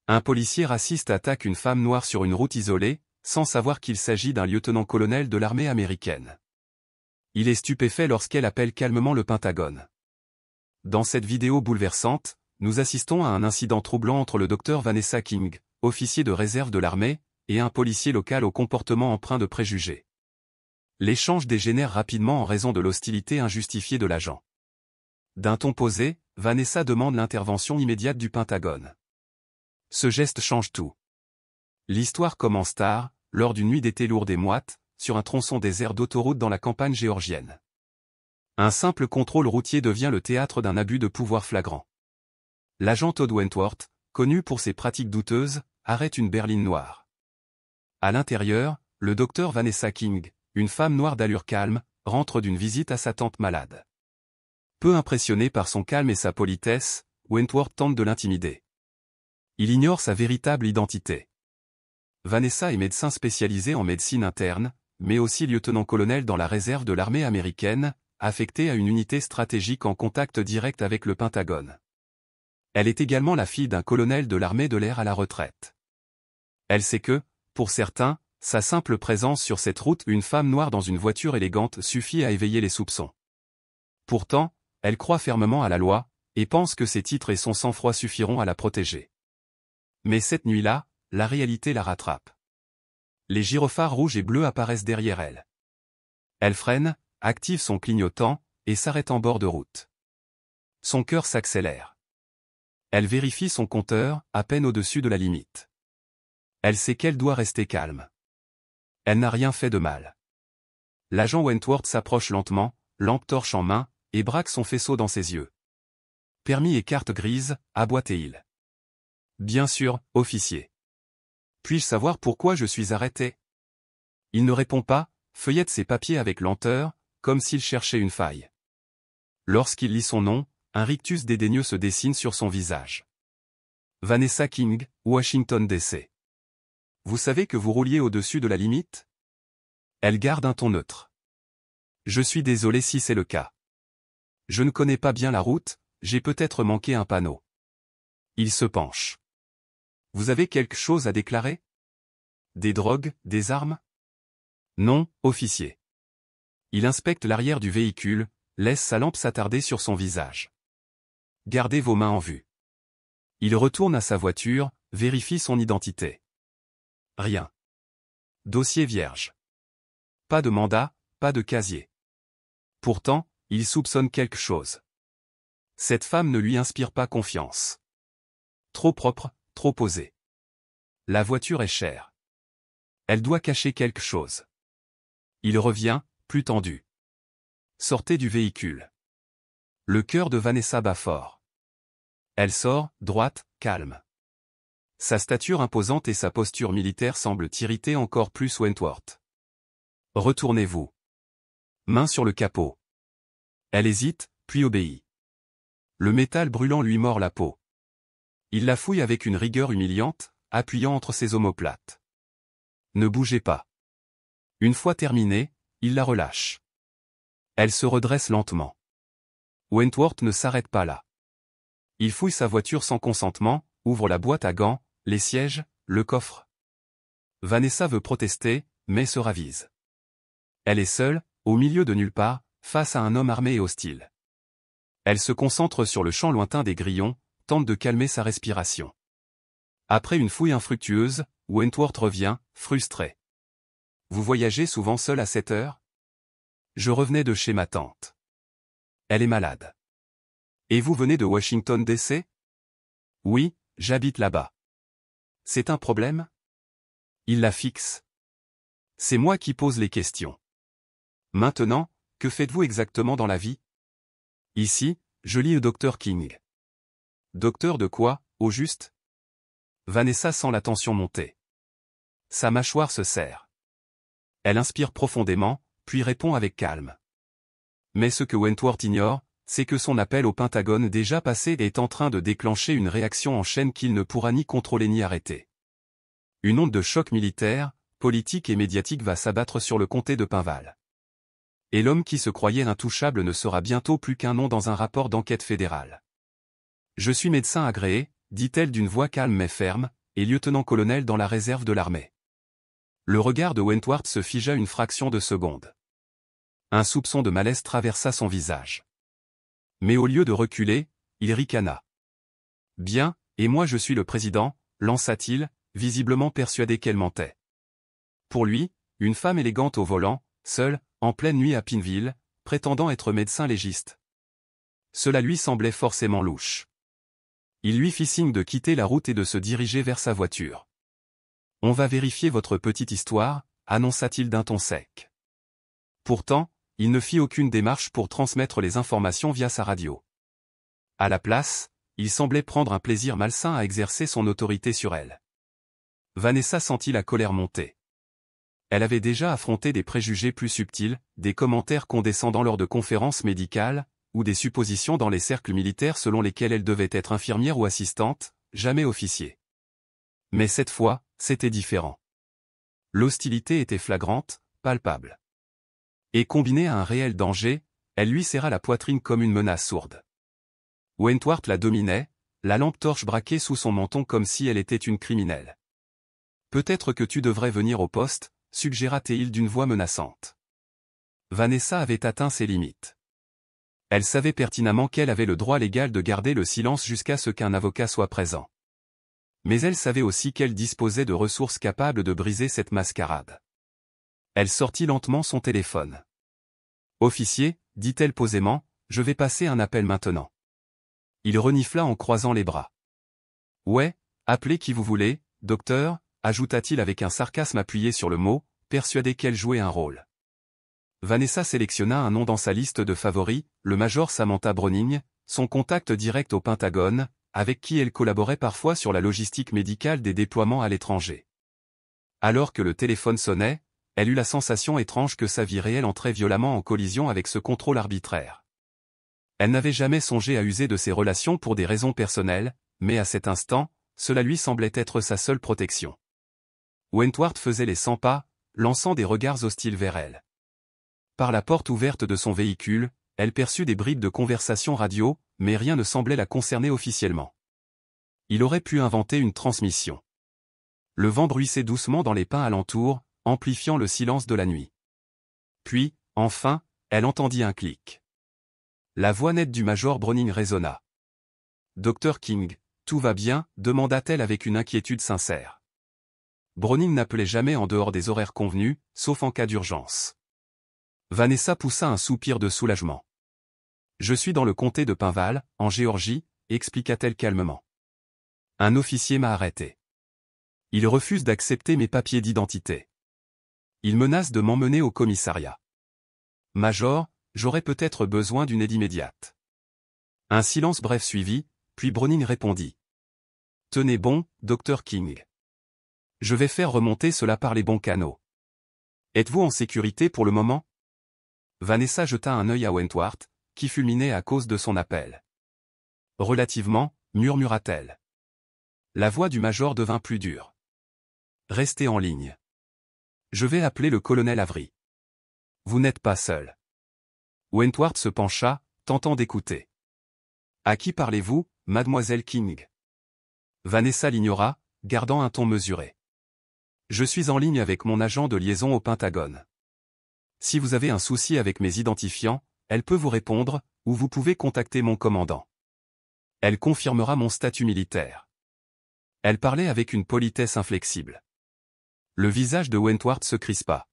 Un policier raciste attaque une femme noire sur une route isolée, sans savoir qu'il s'agit d'un lieutenant-colonel de l'armée américaine. Il est stupéfait lorsqu'elle appelle calmement le Pentagone. Dans cette vidéo bouleversante, nous assistons à un incident troublant entre le docteur Vanessa King, officier de réserve de l'armée, et un policier local au comportement empreint de préjugés. L'échange dégénère rapidement en raison de l'hostilité injustifiée de l'agent. D'un ton posé, Vanessa demande l'intervention immédiate du Pentagone. Ce geste change tout. L'histoire commence tard, lors d'une nuit d'été lourde et moite, sur un tronçon désert d'autoroute dans la campagne géorgienne. Un simple contrôle routier devient le théâtre d'un abus de pouvoir flagrant. L'agent Todd Wentworth, connu pour ses pratiques douteuses, arrête une berline noire. À l'intérieur, le docteur Vanessa King, une femme noire d'allure calme, rentre d'une visite à sa tante malade. Peu impressionné par son calme et sa politesse, Wentworth tente de l'intimider. Il ignore sa véritable identité. Vanessa est médecin spécialisé en médecine interne, mais aussi lieutenant-colonel dans la réserve de l'armée américaine, affecté à une unité stratégique en contact direct avec le Pentagone. Elle est également la fille d'un colonel de l'armée de l'air à la retraite. Elle sait que, pour certains, sa simple présence sur cette route, une femme noire dans une voiture élégante suffit à éveiller les soupçons. Pourtant, elle croit fermement à la loi, et pense que ses titres et son sang-froid suffiront à la protéger. Mais cette nuit-là, la réalité la rattrape. Les gyrophares rouges et bleus apparaissent derrière elle. Elle freine, active son clignotant, et s'arrête en bord de route. Son cœur s'accélère. Elle vérifie son compteur, à peine au-dessus de la limite. Elle sait qu'elle doit rester calme. Elle n'a rien fait de mal. L'agent Wentworth s'approche lentement, lampe torche en main, et braque son faisceau dans ses yeux. Permis et carte grise, aboite-t-il. Bien sûr, officier. Puis-je savoir pourquoi je suis arrêté? Il ne répond pas, feuillette ses papiers avec lenteur, comme s'il cherchait une faille. Lorsqu'il lit son nom, un rictus dédaigneux se dessine sur son visage. Vanessa King, Washington DC. Vous savez que vous rouliez au-dessus de la limite? Elle garde un ton neutre. Je suis désolé si c'est le cas. Je ne connais pas bien la route, j'ai peut-être manqué un panneau. Il se penche. Vous avez quelque chose à déclarer? Des drogues, des armes? Non, officier. Il inspecte l'arrière du véhicule, laisse sa lampe s'attarder sur son visage. Gardez vos mains en vue. Il retourne à sa voiture, vérifie son identité. Rien. Dossier vierge. Pas de mandat, pas de casier. Pourtant, il soupçonne quelque chose. Cette femme ne lui inspire pas confiance. Trop propre, trop posée. La voiture est chère. Elle doit cacher quelque chose. Il revient, plus tendu. Sortez du véhicule. Le cœur de Vanessa bat fort. Elle sort, droite, calme. Sa stature imposante et sa posture militaire semblent irriter encore plus Wentworth. Retournez-vous. Main sur le capot. Elle hésite, puis obéit. Le métal brûlant lui mord la peau. Il la fouille avec une rigueur humiliante, appuyant entre ses omoplates. Ne bougez pas. Une fois terminée, il la relâche. Elle se redresse lentement. Wentworth ne s'arrête pas là. Il fouille sa voiture sans consentement, ouvre la boîte à gants, les sièges, le coffre. Vanessa veut protester, mais se ravise. Elle est seule, au milieu de nulle part, face à un homme armé et hostile. Elle se concentre sur le champ lointain des grillons, tente de calmer sa respiration. Après une fouille infructueuse, Wentworth revient, frustré. Vous voyagez souvent seul à cette heure? Je revenais de chez ma tante. Elle est malade. Et vous venez de Washington DC? Oui, j'habite là-bas. C'est un problème? Il la fixe. C'est moi qui pose les questions. Maintenant, que faites-vous exactement dans la vie? Ici, je lis le Dr King. Docteur de quoi, au juste? Vanessa sent la tension monter. Sa mâchoire se serre. Elle inspire profondément, puis répond avec calme. Mais ce que Wentworth ignore, c'est que son appel au Pentagone déjà passé est en train de déclencher une réaction en chaîne qu'il ne pourra ni contrôler ni arrêter. Une onde de choc militaire, politique et médiatique va s'abattre sur le comté de Pinval. Et l'homme qui se croyait intouchable ne sera bientôt plus qu'un nom dans un rapport d'enquête fédérale. Je suis médecin agréé, dit-elle d'une voix calme mais ferme, et lieutenant-colonel dans la réserve de l'armée. Le regard de Wentworth se figea une fraction de seconde. Un soupçon de malaise traversa son visage. Mais au lieu de reculer, il ricana. « Bien, et moi je suis le président », lança-t-il, visiblement persuadé qu'elle mentait. Pour lui, une femme élégante au volant, seule, en pleine nuit à Pineville, prétendant être médecin légiste. Cela lui semblait forcément louche. Il lui fit signe de quitter la route et de se diriger vers sa voiture. « On va vérifier votre petite histoire », annonça-t-il d'un ton sec. Pourtant, il ne fit aucune démarche pour transmettre les informations via sa radio. À la place, il semblait prendre un plaisir malsain à exercer son autorité sur elle. Vanessa sentit la colère monter. Elle avait déjà affronté des préjugés plus subtils, des commentaires condescendants lors de conférences médicales, ou des suppositions dans les cercles militaires selon lesquels elle devait être infirmière ou assistante, jamais officier. Mais cette fois, c'était différent. L'hostilité était flagrante, palpable. Et combinée à un réel danger, elle lui serra la poitrine comme une menace sourde. Wentworth la dominait, la lampe torche braquée sous son menton comme si elle était une criminelle. « Peut-être que tu devrais venir au poste », suggéra-t-il d'une voix menaçante. Vanessa avait atteint ses limites. Elle savait pertinemment qu'elle avait le droit légal de garder le silence jusqu'à ce qu'un avocat soit présent. Mais elle savait aussi qu'elle disposait de ressources capables de briser cette mascarade. Elle sortit lentement son téléphone. « Officier, dit-elle posément, je vais passer un appel maintenant. » Il renifla en croisant les bras. « Ouais, appelez qui vous voulez, docteur », ajouta-t-il avec un sarcasme appuyé sur le mot, persuadé qu'elle jouait un rôle. Vanessa sélectionna un nom dans sa liste de favoris, le major Samantha Browning, son contact direct au Pentagone, avec qui elle collaborait parfois sur la logistique médicale des déploiements à l'étranger. Alors que le téléphone sonnait, elle eut la sensation étrange que sa vie réelle entrait violemment en collision avec ce contrôle arbitraire. Elle n'avait jamais songé à user de ses relations pour des raisons personnelles, mais à cet instant, cela lui semblait être sa seule protection. Wentworth faisait les 100 pas, lançant des regards hostiles vers elle. Par la porte ouverte de son véhicule, elle perçut des bribes de conversation radio, mais rien ne semblait la concerner officiellement. Il aurait pu inventer une transmission. Le vent bruissait doucement dans les pins alentour, amplifiant le silence de la nuit. Puis, enfin, elle entendit un clic. La voix nette du major Browning résonna. « Dr King, tout va bien ?» demanda-t-elle avec une inquiétude sincère. Browning n'appelait jamais en dehors des horaires convenus, sauf en cas d'urgence. Vanessa poussa un soupir de soulagement. « Je suis dans le comté de Pinval, en Géorgie », expliqua-t-elle calmement. « Un officier m'a arrêté. Il refuse d'accepter mes papiers d'identité. Il menace de m'emmener au commissariat. Major, j'aurais peut-être besoin d'une aide immédiate. » Un silence bref suivit, puis Browning répondit. « Tenez bon, Dr King. Je vais faire remonter cela par les bons canaux. Êtes-vous en sécurité pour le moment ?» Vanessa jeta un œil à Wentworth, qui fulminait à cause de son appel. « Relativement », murmura-t-elle. La voix du major devint plus dure. « Restez en ligne. Je vais appeler le colonel Avery. Vous n'êtes pas seul. » Wentworth se pencha, tentant d'écouter. « À qui parlez-vous, mademoiselle King ?» Vanessa l'ignora, gardant un ton mesuré. « Je suis en ligne avec mon agent de liaison au Pentagone. Si vous avez un souci avec mes identifiants, elle peut vous répondre, ou vous pouvez contacter mon commandant. Elle confirmera mon statut militaire. » Elle parlait avec une politesse inflexible. Le visage de Wentworth se crispa.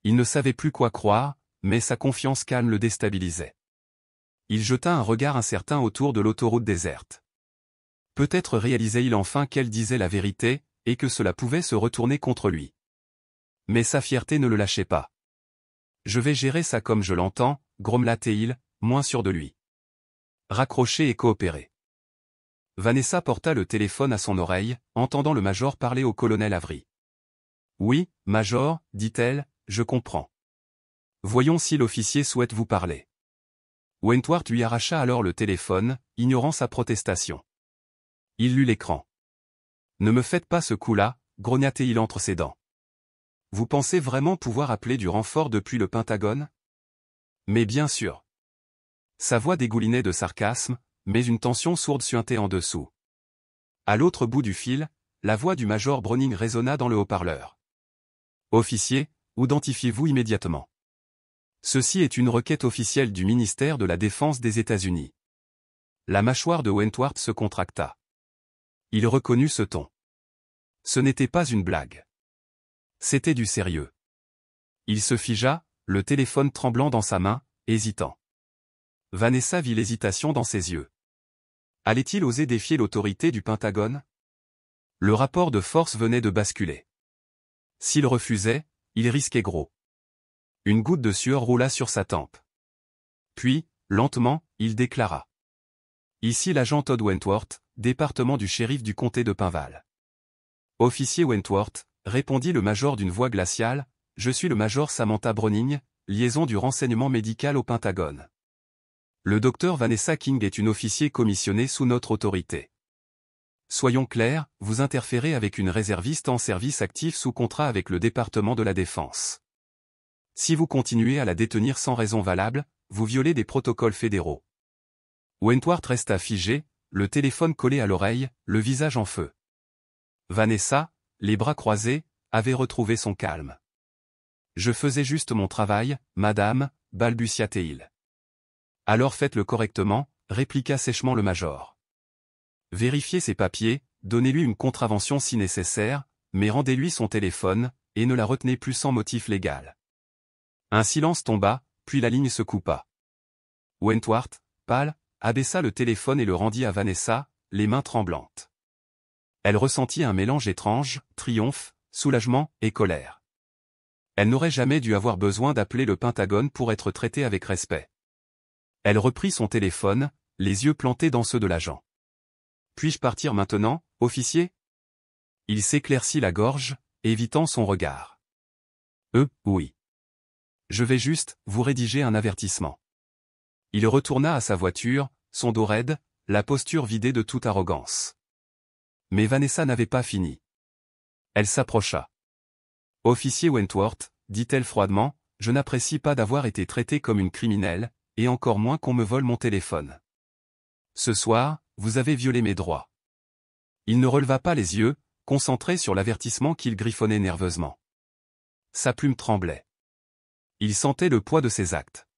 Il ne savait plus quoi croire, mais sa confiance calme le déstabilisait. Il jeta un regard incertain autour de l'autoroute déserte. Peut-être réalisait-il enfin qu'elle disait la vérité, et que cela pouvait se retourner contre lui. Mais sa fierté ne le lâchait pas. « Je vais gérer ça comme je l'entends », grommela-t-il, moins sûr de lui. Raccrocher et coopérer. Vanessa porta le téléphone à son oreille, entendant le major parler au colonel Avery. « Oui, major, dit-elle, je comprends. Voyons si l'officier souhaite vous parler. » Wentworth lui arracha alors le téléphone, ignorant sa protestation. Il lut l'écran. « Ne me faites pas ce coup-là, grogna-t-il entre ses dents. Vous pensez vraiment pouvoir appeler du renfort depuis le Pentagone ? Mais bien sûr. » Sa voix dégoulinait de sarcasme, mais une tension sourde suintait en dessous. À l'autre bout du fil, la voix du major Browning résonna dans le haut-parleur. « Officier, identifiez-vous immédiatement. Ceci est une requête officielle du ministère de la Défense des États-Unis. » La mâchoire de Wentworth se contracta. Il reconnut ce ton. Ce n'était pas une blague. C'était du sérieux. Il se figea, le téléphone tremblant dans sa main, hésitant. Vanessa vit l'hésitation dans ses yeux. Allait-il oser défier l'autorité du Pentagone? Le rapport de force venait de basculer. S'il refusait, il risquait gros. Une goutte de sueur roula sur sa tempe. Puis, lentement, il déclara. Ici l'agent Todd Wentworth, département du shérif du comté de Pinval. Officier Wentworth, répondit le major d'une voix glaciale, je suis le major Samantha Browning, liaison du renseignement médical au Pentagone. Le docteur Vanessa King est une officier commissionnée sous notre autorité. Soyons clairs, vous interférez avec une réserviste en service actif sous contrat avec le département de la Défense. Si vous continuez à la détenir sans raison valable, vous violez des protocoles fédéraux. Wentworth resta figé, le téléphone collé à l'oreille, le visage en feu. Vanessa, les bras croisés, avait retrouvé son calme. Je faisais juste mon travail, madame, balbutia-t-il. Alors faites-le correctement, répliqua sèchement le major. Vérifiez ses papiers, donnez-lui une contravention si nécessaire, mais rendez-lui son téléphone, et ne la retenez plus sans motif légal. Un silence tomba, puis la ligne se coupa. Wentworth, pâle, abaissa le téléphone et le rendit à Vanessa, les mains tremblantes. Elle ressentit un mélange étrange, triomphe, soulagement et colère. Elle n'aurait jamais dû avoir besoin d'appeler le Pentagone pour être traitée avec respect. Elle reprit son téléphone, les yeux plantés dans ceux de l'agent. « Puis-je partir maintenant, officier ?» Il s'éclaircit la gorge, évitant son regard. « Oui. Je vais juste vous rédiger un avertissement. » Il retourna à sa voiture, son dos raide, la posture vidée de toute arrogance. Mais Vanessa n'avait pas fini. Elle s'approcha. « Officier Wentworth, dit-elle froidement, je n'apprécie pas d'avoir été traitée comme une criminelle, et encore moins qu'on me vole mon téléphone. Ce soir, vous avez violé mes droits. » Il ne releva pas les yeux, concentré sur l'avertissement qu'il griffonnait nerveusement. Sa plume tremblait. Il sentait le poids de ses actes.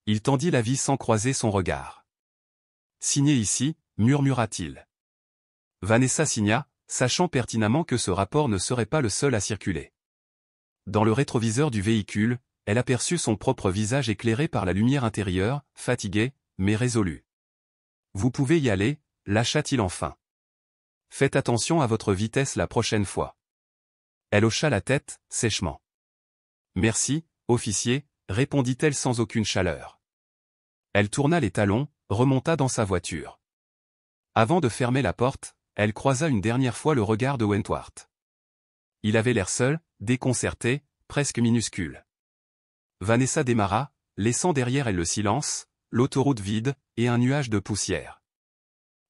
Il tendit l'avis sans croiser son regard. « Signez ici, murmura-t-il. Vanessa signa, sachant pertinemment que ce rapport ne serait pas le seul à circuler. Dans le rétroviseur du véhicule, elle aperçut son propre visage éclairé par la lumière intérieure, fatigué, mais résolu. « Vous pouvez y aller, lâcha-t-il enfin. Faites attention à votre vitesse la prochaine fois. » Elle hocha la tête, sèchement. « Merci, officier, répondit-elle sans aucune chaleur. Elle tourna les talons, remonta dans sa voiture. Avant de fermer la porte, elle croisa une dernière fois le regard de Wentworth. Il avait l'air seul, déconcerté, presque minuscule. Vanessa démarra, laissant derrière elle le silence, l'autoroute vide, et un nuage de poussière.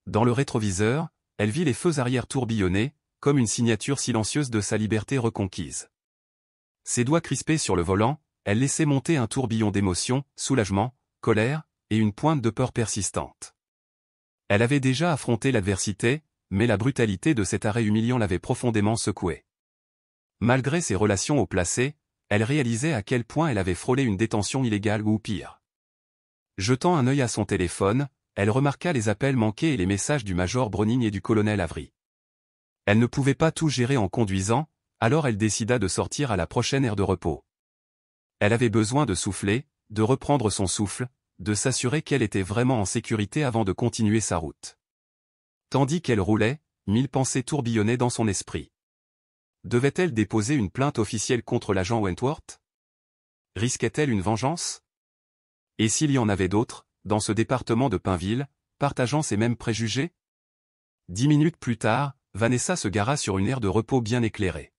Dans le rétroviseur, elle vit les feux arrière tourbillonner, comme une signature silencieuse de sa liberté reconquise. Ses doigts crispés sur le volant, elle laissait monter un tourbillon d'émotions, soulagement, colère, et une pointe de peur persistante. Elle avait déjà affronté l'adversité, mais la brutalité de cet arrêt humiliant l'avait profondément secouée. Malgré ses relations haut placées, elle réalisait à quel point elle avait frôlé une détention illégale ou pire. Jetant un œil à son téléphone, elle remarqua les appels manqués et les messages du major Browning et du colonel Avery. Elle ne pouvait pas tout gérer en conduisant, alors elle décida de sortir à la prochaine aire de repos. Elle avait besoin de souffler, de reprendre son souffle, de s'assurer qu'elle était vraiment en sécurité avant de continuer sa route. Tandis qu'elle roulait, 1000 pensées tourbillonnaient dans son esprit. Devait-elle déposer une plainte officielle contre l'agent Wentworth? Risquait-elle une vengeance? Et s'il y en avait d'autres, dans ce département de Pinville, partageant ces mêmes préjugés? 10 minutes plus tard, Vanessa se gara sur une aire de repos bien éclairée.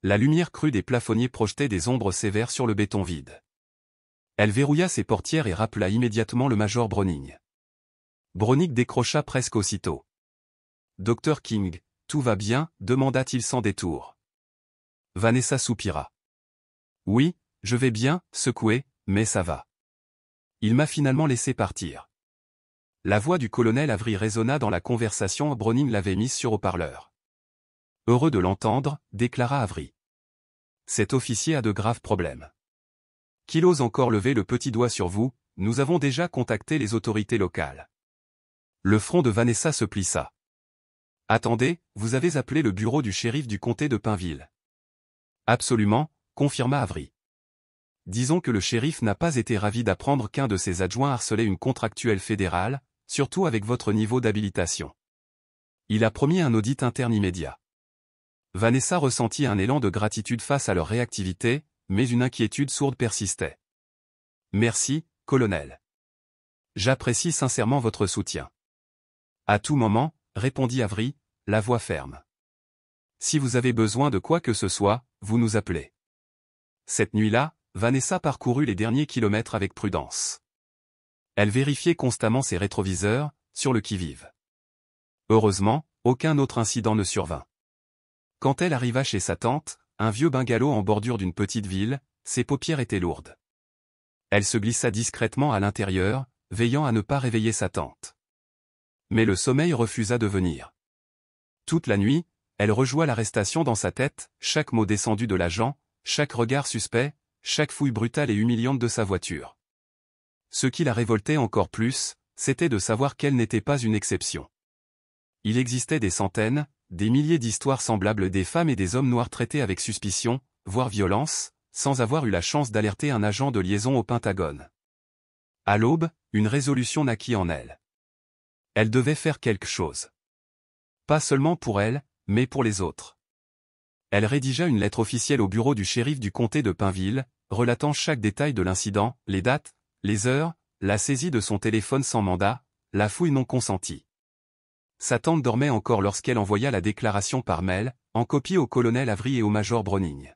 La lumière crue des plafonniers projetait des ombres sévères sur le béton vide. Elle verrouilla ses portières et rappela immédiatement le major Browning. Browning décrocha presque aussitôt. « Dr King, tout va bien ?» demanda-t-il sans détour. Vanessa soupira. « Oui, je vais bien, secoué, mais ça va. Il m'a finalement laissé partir. » La voix du colonel Avery résonna dans la conversation. Browning l'avait mise sur haut-parleur. Heureux de l'entendre, déclara Avery. Cet officier a de graves problèmes. Qu'il ose encore lever le petit doigt sur vous, nous avons déjà contacté les autorités locales. Le front de Vanessa se plissa. Attendez, vous avez appelé le bureau du shérif du comté de Pineville. Absolument, confirma Avery. Disons que le shérif n'a pas été ravi d'apprendre qu'un de ses adjoints harcelait une contractuelle fédérale, surtout avec votre niveau d'habilitation. Il a promis un audit interne immédiat. Vanessa ressentit un élan de gratitude face à leur réactivité, mais une inquiétude sourde persistait. Merci, colonel. J'apprécie sincèrement votre soutien. À tout moment, répondit Avery, la voix ferme. Si vous avez besoin de quoi que ce soit, vous nous appelez. Cette nuit-là, Vanessa parcourut les derniers kilomètres avec prudence. Elle vérifiait constamment ses rétroviseurs, sur le qui-vive. Heureusement, aucun autre incident ne survint. Quand elle arriva chez sa tante, un vieux bungalow en bordure d'une petite ville, ses paupières étaient lourdes. Elle se glissa discrètement à l'intérieur, veillant à ne pas réveiller sa tante. Mais le sommeil refusa de venir. Toute la nuit, elle rejoua l'arrestation dans sa tête, chaque mot descendu de l'agent, chaque regard suspect, chaque fouille brutale et humiliante de sa voiture. Ce qui la révoltait encore plus, c'était de savoir qu'elle n'était pas une exception. Il existait des centaines, des milliers d'histoires semblables des femmes et des hommes noirs traités avec suspicion, voire violence, sans avoir eu la chance d'alerter un agent de liaison au Pentagone. À l'aube, une résolution naquit en elle. Elle devait faire quelque chose. Pas seulement pour elle, mais pour les autres. Elle rédigea une lettre officielle au bureau du shérif du comté de Pineville, relatant chaque détail de l'incident, les dates, les heures, la saisie de son téléphone sans mandat, la fouille non consentie. Sa tante dormait encore lorsqu'elle envoya la déclaration par mail, en copie au colonel Avery et au major Browning.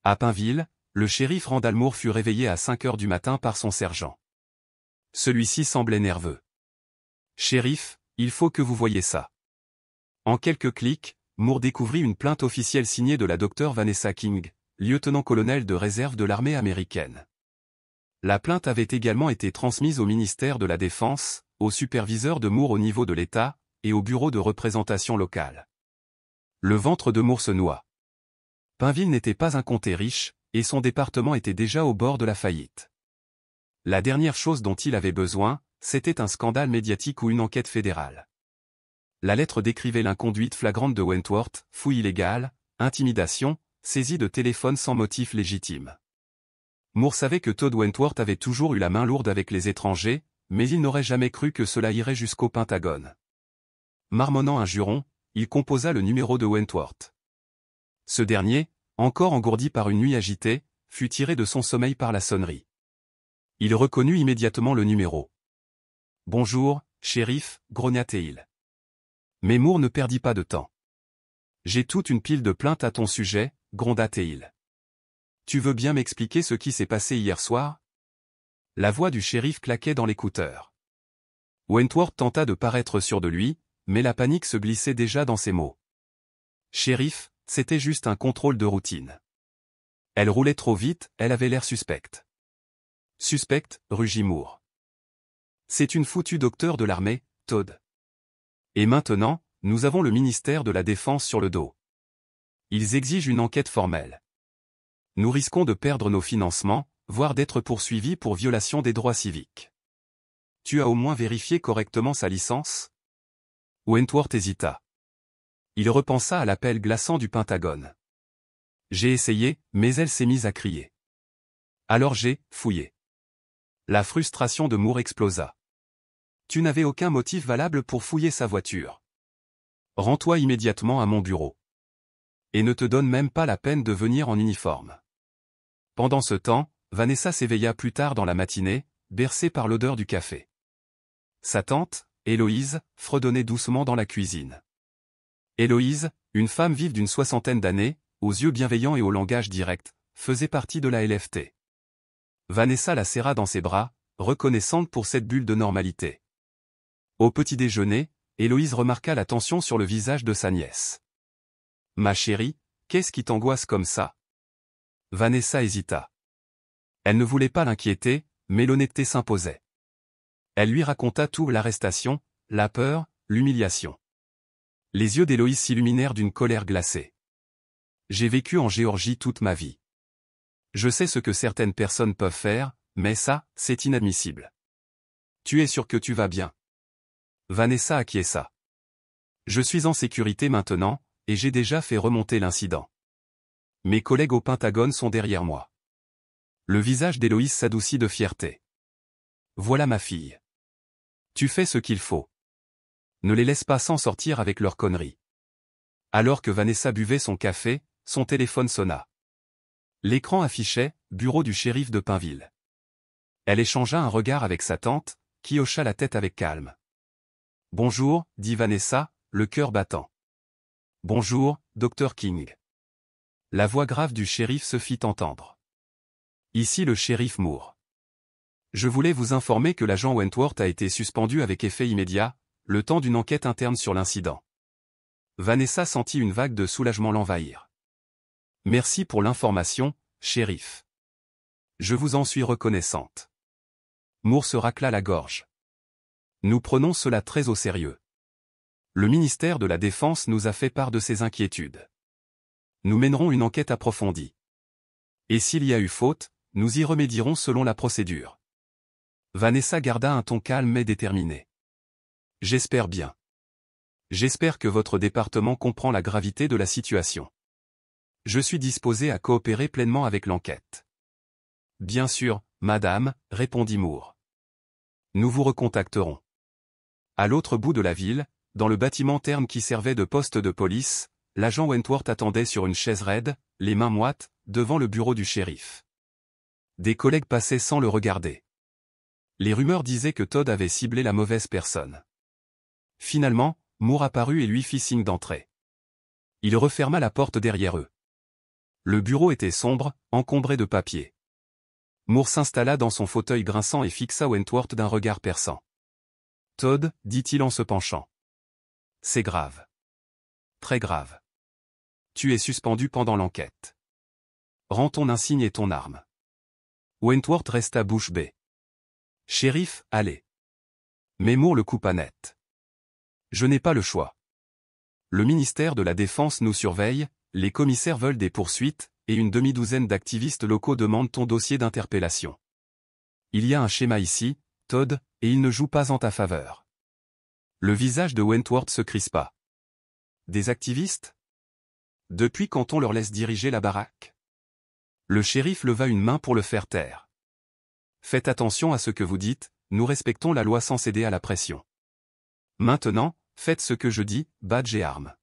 À Pineville, le shérif Randall Moore fut réveillé à 5 heures du matin par son sergent. Celui-ci semblait nerveux. « Shérif, il faut que vous voyiez ça. » En quelques clics, Moore découvrit une plainte officielle signée de la Dr Vanessa King, lieutenant-colonel de réserve de l'armée américaine. La plainte avait également été transmise au ministère de la Défense, au superviseur de Moore au niveau de l'État, et au bureau de représentation locale. Le ventre de Moore se noua. Pineville n'était pas un comté riche, et son département était déjà au bord de la faillite. La dernière chose dont il avait besoin, c'était un scandale médiatique ou une enquête fédérale. La lettre décrivait l'inconduite flagrante de Wentworth, fouille illégale, intimidation, saisie de téléphone sans motif légitime. Moore savait que Todd Wentworth avait toujours eu la main lourde avec les étrangers, mais il n'aurait jamais cru que cela irait jusqu'au Pentagone. Marmonnant un juron, il composa le numéro de Wentworth. Ce dernier, encore engourdi par une nuit agitée, fut tiré de son sommeil par la sonnerie. Il reconnut immédiatement le numéro. « Bonjour, shérif, grogna-t-il. Mais Moore ne perdit pas de temps. « J'ai toute une pile de plaintes à ton sujet, gronda-t-il. Tu veux bien m'expliquer ce qui s'est passé hier soir ?» La voix du shérif claquait dans l'écouteur. Wentworth tenta de paraître sûr de lui, mais la panique se glissait déjà dans ses mots. « Shérif, c'était juste un contrôle de routine. » Elle roulait trop vite, elle avait l'air suspecte. « Suspecte, rugit Moore. C'est une foutue docteur de l'armée, Todd. Et maintenant, nous avons le ministère de la Défense sur le dos. Ils exigent une enquête formelle. Nous risquons de perdre nos financements, voire d'être poursuivis pour violation des droits civiques. Tu as au moins vérifié correctement sa licence ? Wentworth hésita. Il repensa à l'appel glaçant du Pentagone. J'ai essayé, mais elle s'est mise à crier. Alors j'ai fouillé. La frustration de Moore explosa. Tu n'avais aucun motif valable pour fouiller sa voiture. Rends-toi immédiatement à mon bureau. Et ne te donne même pas la peine de venir en uniforme. Pendant ce temps, Vanessa s'éveilla plus tard dans la matinée, bercée par l'odeur du café. Sa tante, Héloïse, fredonnait doucement dans la cuisine. Héloïse, une femme vive d'une 60aine d'années, aux yeux bienveillants et au langage direct, faisait partie de la LFT. Vanessa la serra dans ses bras, reconnaissante pour cette bulle de normalité. Au petit déjeuner, Héloïse remarqua la tension sur le visage de sa nièce. « Ma chérie, qu'est-ce qui t'angoisse comme ça ?» Vanessa hésita. Elle ne voulait pas l'inquiéter, mais l'honnêteté s'imposait. Elle lui raconta tout, l'arrestation, la peur, l'humiliation. Les yeux d'Héloïse s'illuminèrent d'une colère glacée. J'ai vécu en Géorgie toute ma vie. Je sais ce que certaines personnes peuvent faire, mais ça, c'est inadmissible. Tu es sûr que tu vas bien? Vanessa acquiesça. Je suis en sécurité maintenant, et j'ai déjà fait remonter l'incident. Mes collègues au Pentagone sont derrière moi. Le visage d'Héloïse s'adoucit de fierté. Voilà ma fille. Tu fais ce qu'il faut. Ne les laisse pas s'en sortir avec leurs conneries. Alors que Vanessa buvait son café, son téléphone sonna. L'écran affichait « Bureau du shérif de Pinville ». Elle échangea un regard avec sa tante, qui hocha la tête avec calme. « Bonjour », dit Vanessa, le cœur battant. « Bonjour, Dr King. » La voix grave du shérif se fit entendre. « Ici le shérif Moore. Je voulais vous informer que l'agent Wentworth a été suspendu avec effet immédiat, le temps d'une enquête interne sur l'incident. » Vanessa sentit une vague de soulagement l'envahir. « Merci pour l'information, shérif. Je vous en suis reconnaissante. » Moore se racla la gorge. « Nous prenons cela très au sérieux. Le ministère de la Défense nous a fait part de ses inquiétudes. Nous mènerons une enquête approfondie. Et s'il y a eu faute, nous y remédierons selon la procédure. » Vanessa garda un ton calme mais déterminé. « J'espère bien. J'espère que votre département comprend la gravité de la situation. Je suis disposé à coopérer pleinement avec l'enquête. » « Bien sûr, madame, » répondit Moore. « Nous vous recontacterons. » À l'autre bout de la ville, dans le bâtiment terne qui servait de poste de police, l'agent Wentworth attendait sur une chaise raide, les mains moites, devant le bureau du shérif. Des collègues passaient sans le regarder. Les rumeurs disaient que Todd avait ciblé la mauvaise personne. Finalement, Moore apparut et lui fit signe d'entrer. Il referma la porte derrière eux. Le bureau était sombre, encombré de papiers. Moore s'installa dans son fauteuil grinçant et fixa Wentworth d'un regard perçant. « Todd, » dit-il en se penchant. « C'est grave. Très grave. Tu es suspendu pendant l'enquête. Rends ton insigne et ton arme. » Wentworth resta bouche bée. « Shérif, allez. » Mais Moore le coupa net. « Je n'ai pas le choix. Le ministère de la Défense nous surveille, les commissaires veulent des poursuites, et une demi-douzaine d'activistes locaux demandent ton dossier d'interpellation. Il y a un schéma ici, Todd, et il ne joue pas en ta faveur. » Le visage de Wentworth se crispa. « Des activistes? Depuis quand on leur laisse diriger la baraque? » Le shérif leva une main pour le faire taire. « Faites attention à ce que vous dites, nous respectons la loi sans céder à la pression. Maintenant, faites ce que je dis, badge et armes. »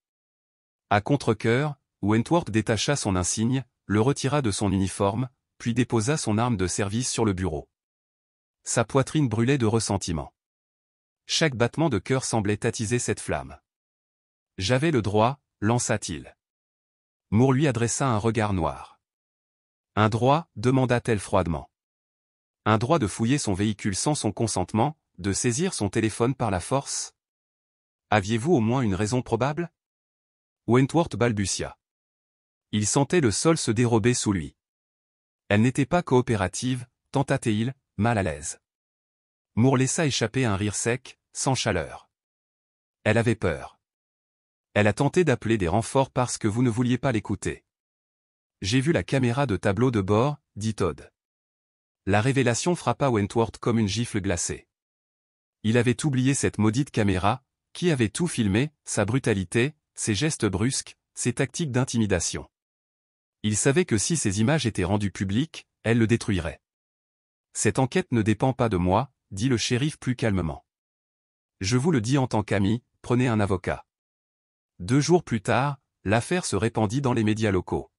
À contre-cœur, Wentworth détacha son insigne, le retira de son uniforme, puis déposa son arme de service sur le bureau. Sa poitrine brûlait de ressentiment. Chaque battement de cœur semblait attiser cette flamme. « J'avais le droit, » lança-t-il. Moore lui adressa un regard noir. « Un droit ?» demanda-t-elle froidement. « Un droit de fouiller son véhicule sans son consentement, de saisir son téléphone par la force? Aviez-vous au moins une raison probable ?» Wentworth balbutia. Il sentait le sol se dérober sous lui. Elle n'était pas coopérative, tenta-t-il, mal à l'aise. Moore laissa échapper un rire sec, sans chaleur. Elle avait peur. Elle a tenté d'appeler des renforts parce que vous ne vouliez pas l'écouter. J'ai vu la caméra de tableau de bord, dit Todd. La révélation frappa Wentworth comme une gifle glacée. Il avait oublié cette maudite caméra, qui avait tout filmé, sa brutalité, ses gestes brusques, ses tactiques d'intimidation. Il savait que si ces images étaient rendues publiques, elles le détruiraient. Cette enquête ne dépend pas de moi, dit le shérif plus calmement. Je vous le dis en tant qu'ami, prenez un avocat. 2 jours plus tard, l'affaire se répandit dans les médias locaux.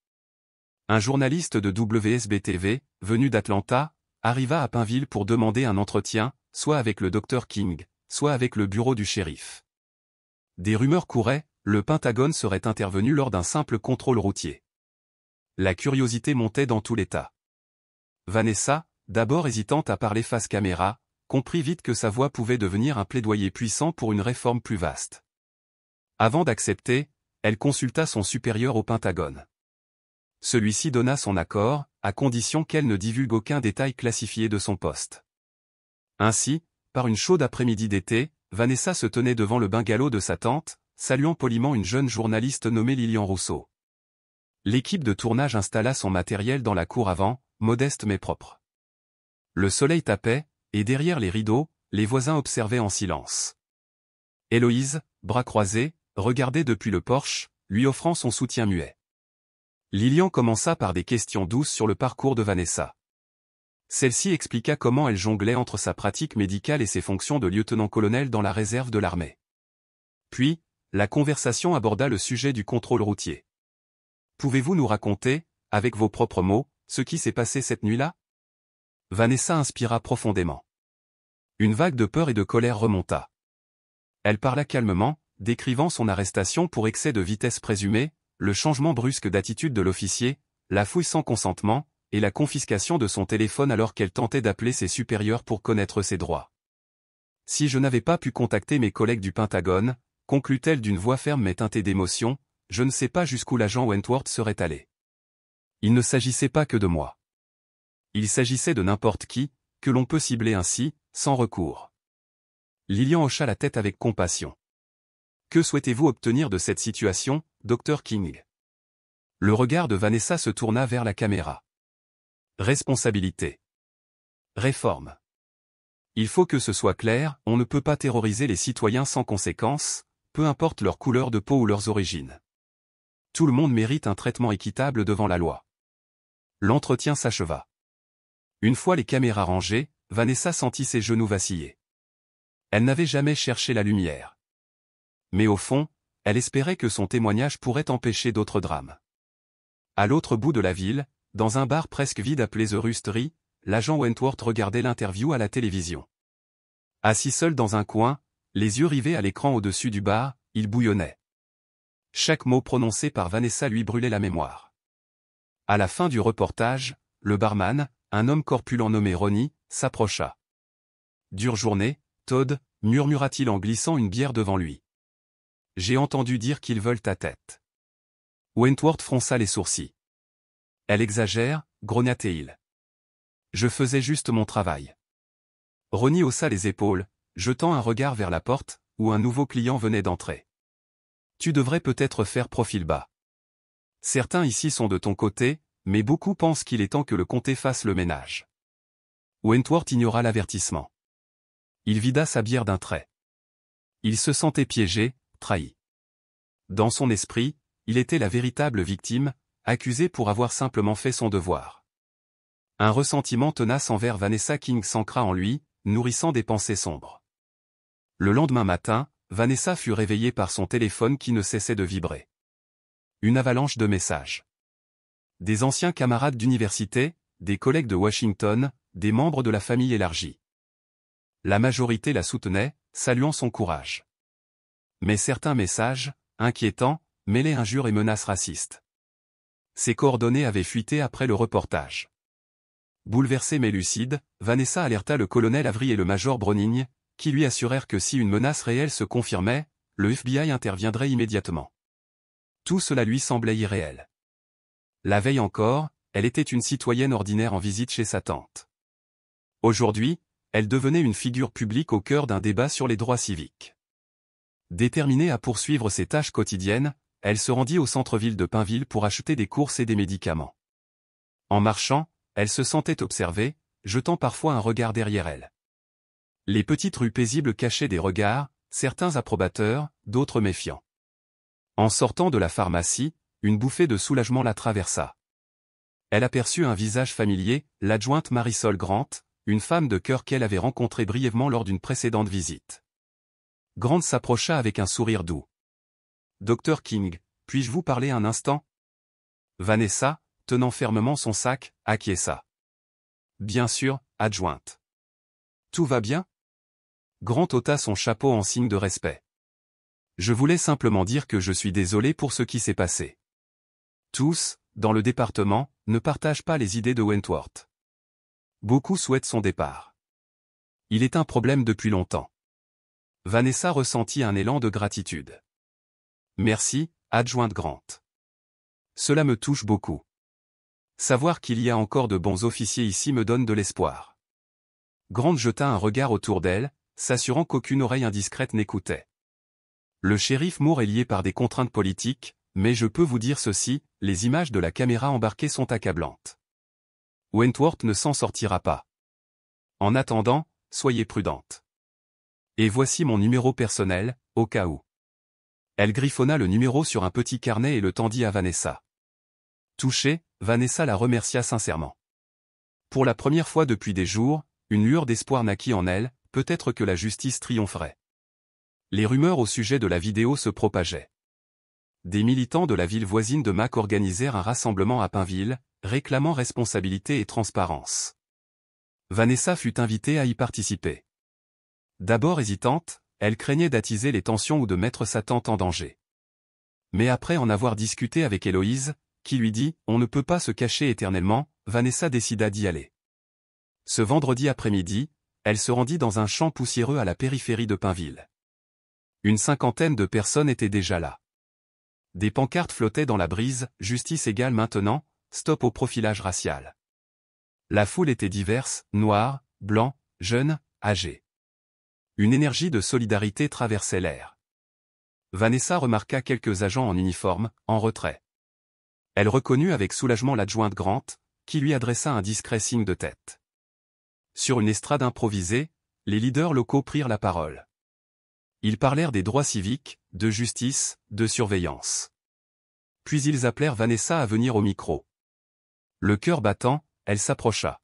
Un journaliste de WSB-TV, venu d'Atlanta, arriva à Pinville pour demander un entretien, soit avec le Dr King, soit avec le bureau du shérif. Des rumeurs couraient, le Pentagone serait intervenu lors d'un simple contrôle routier. La curiosité montait dans tout l'État. Vanessa, d'abord hésitante à parler face caméra, comprit vite que sa voix pouvait devenir un plaidoyer puissant pour une réforme plus vaste. Avant d'accepter, elle consulta son supérieur au Pentagone. Celui-ci donna son accord, à condition qu'elle ne divulgue aucun détail classifié de son poste. Ainsi, par une chaude après-midi d'été, Vanessa se tenait devant le bungalow de sa tante, saluant poliment une jeune journaliste nommée Lilian Rousseau. L'équipe de tournage installa son matériel dans la cour avant, modeste mais propre. Le soleil tapait, et derrière les rideaux, les voisins observaient en silence. Héloïse, bras croisés, regardait depuis le porche, lui offrant son soutien muet. Lilian commença par des questions douces sur le parcours de Vanessa. Celle-ci expliqua comment elle jonglait entre sa pratique médicale et ses fonctions de lieutenant-colonel dans la réserve de l'armée. Puis, la conversation aborda le sujet du contrôle routier. Pouvez-vous nous raconter, avec vos propres mots, ce qui s'est passé cette nuit-là? Vanessa inspira profondément. Une vague de peur et de colère remonta. Elle parla calmement, décrivant son arrestation pour excès de vitesse présumé, le changement brusque d'attitude de l'officier, la fouille sans consentement, et la confiscation de son téléphone alors qu'elle tentait d'appeler ses supérieurs pour connaître ses droits. Si je n'avais pas pu contacter mes collègues du Pentagone, conclut-elle d'une voix ferme mais teintée d'émotion, je ne sais pas jusqu'où l'agent Wentworth serait allé. Il ne s'agissait pas que de moi. Il s'agissait de n'importe qui, que l'on peut cibler ainsi, sans recours. Lilian hocha la tête avec compassion. Que souhaitez-vous obtenir de cette situation, Dr. King? Le regard de Vanessa se tourna vers la caméra. Responsabilité. Réforme. Il faut que ce soit clair, on ne peut pas terroriser les citoyens sans conséquence, peu importe leur couleur de peau ou leurs origines. Tout le monde mérite un traitement équitable devant la loi. L'entretien s'acheva. Une fois les caméras rangées, Vanessa sentit ses genoux vaciller. Elle n'avait jamais cherché la lumière. Mais au fond, elle espérait que son témoignage pourrait empêcher d'autres drames. À l'autre bout de la ville, dans un bar presque vide appelé The Roostery, l'agent Wentworth regardait l'interview à la télévision. Assis seul dans un coin, les yeux rivés à l'écran au-dessus du bar, il bouillonnait. Chaque mot prononcé par Vanessa lui brûlait la mémoire. À la fin du reportage, le barman, un homme corpulent nommé Ronnie, s'approcha. « Dure journée, Todd » murmura-t-il en glissant une bière devant lui. « J'ai entendu dire qu'ils veulent ta tête. » Wentworth fronça les sourcils. « Elle exagère, grogna-t-il. Je faisais juste mon travail. » Ronnie haussa les épaules, jetant un regard vers la porte, où un nouveau client venait d'entrer. « Tu devrais peut-être faire profil bas. Certains ici sont de ton côté, mais beaucoup pensent qu'il est temps que le comté fasse le ménage. » Wentworth ignora l'avertissement. Il vida sa bière d'un trait. Il se sentait piégé, trahi. Dans son esprit, il était la véritable victime, accusé pour avoir simplement fait son devoir. Un ressentiment tenace envers Vanessa King s'ancra en lui, nourrissant des pensées sombres. Le lendemain matin, Vanessa fut réveillée par son téléphone qui ne cessait de vibrer. Une avalanche de messages. Des anciens camarades d'université, des collègues de Washington, des membres de la famille élargie. La majorité la soutenait, saluant son courage. Mais certains messages, inquiétants, mêlaient injures et menaces racistes. Ses coordonnées avaient fuité après le reportage. Bouleversée mais lucide, Vanessa alerta le colonel Avery et le major Browning, qui lui assurèrent que si une menace réelle se confirmait, le FBI interviendrait immédiatement. Tout cela lui semblait irréel. La veille encore, elle était une citoyenne ordinaire en visite chez sa tante. Aujourd'hui, elle devenait une figure publique au cœur d'un débat sur les droits civiques. Déterminée à poursuivre ses tâches quotidiennes, elle se rendit au centre-ville de Pineville pour acheter des courses et des médicaments. En marchant, elle se sentait observée, jetant parfois un regard derrière elle. Les petites rues paisibles cachaient des regards, certains approbateurs, d'autres méfiants. En sortant de la pharmacie, une bouffée de soulagement la traversa. Elle aperçut un visage familier, l'adjointe Marisol Grant, une femme de cœur qu'elle avait rencontrée brièvement lors d'une précédente visite. Grant s'approcha avec un sourire doux. « Dr. King, puis-je vous parler un instant ?» Vanessa, tenant fermement son sac, acquiesça. « Bien sûr, adjointe. »« Tout va bien ?» Grant ôta son chapeau en signe de respect. « Je voulais simplement dire que je suis désolé pour ce qui s'est passé. Tous, dans le département, ne partagent pas les idées de Wentworth. Beaucoup souhaitent son départ. Il est un problème depuis longtemps. » Vanessa ressentit un élan de gratitude. « Merci, adjointe Grant. Cela me touche beaucoup. Savoir qu'il y a encore de bons officiers ici me donne de l'espoir. » Grant jeta un regard autour d'elle, s'assurant qu'aucune oreille indiscrète n'écoutait. Le shérif Moore est lié par des contraintes politiques, mais je peux vous dire ceci, les images de la caméra embarquée sont accablantes. Wentworth ne s'en sortira pas. En attendant, soyez prudente. Et voici mon numéro personnel, au cas où. Elle griffonna le numéro sur un petit carnet et le tendit à Vanessa. Touchée, Vanessa la remercia sincèrement. Pour la première fois depuis des jours, une lueur d'espoir naquit en elle, peut-être que la justice triompherait. Les rumeurs au sujet de la vidéo se propageaient. Des militants de la ville voisine de Mac organisèrent un rassemblement à Pinville, réclamant responsabilité et transparence. Vanessa fut invitée à y participer. D'abord hésitante, elle craignait d'attiser les tensions ou de mettre sa tante en danger. Mais après en avoir discuté avec Héloïse, qui lui dit « On ne peut pas se cacher éternellement », Vanessa décida d'y aller. Ce vendredi après-midi, elle se rendit dans un champ poussiéreux à la périphérie de Pinville. Une cinquantaine de personnes étaient déjà là. Des pancartes flottaient dans la brise, « Justice égale maintenant, stop au profilage racial ». La foule était diverse, noirs, blancs, jeunes, âgés. Une énergie de solidarité traversait l'air. Vanessa remarqua quelques agents en uniforme, en retrait. Elle reconnut avec soulagement l'adjointe Grant, qui lui adressa un discret signe de tête. Sur une estrade improvisée, les leaders locaux prirent la parole. Ils parlèrent des droits civiques, de justice, de surveillance. Puis ils appelèrent Vanessa à venir au micro. Le cœur battant, elle s'approcha.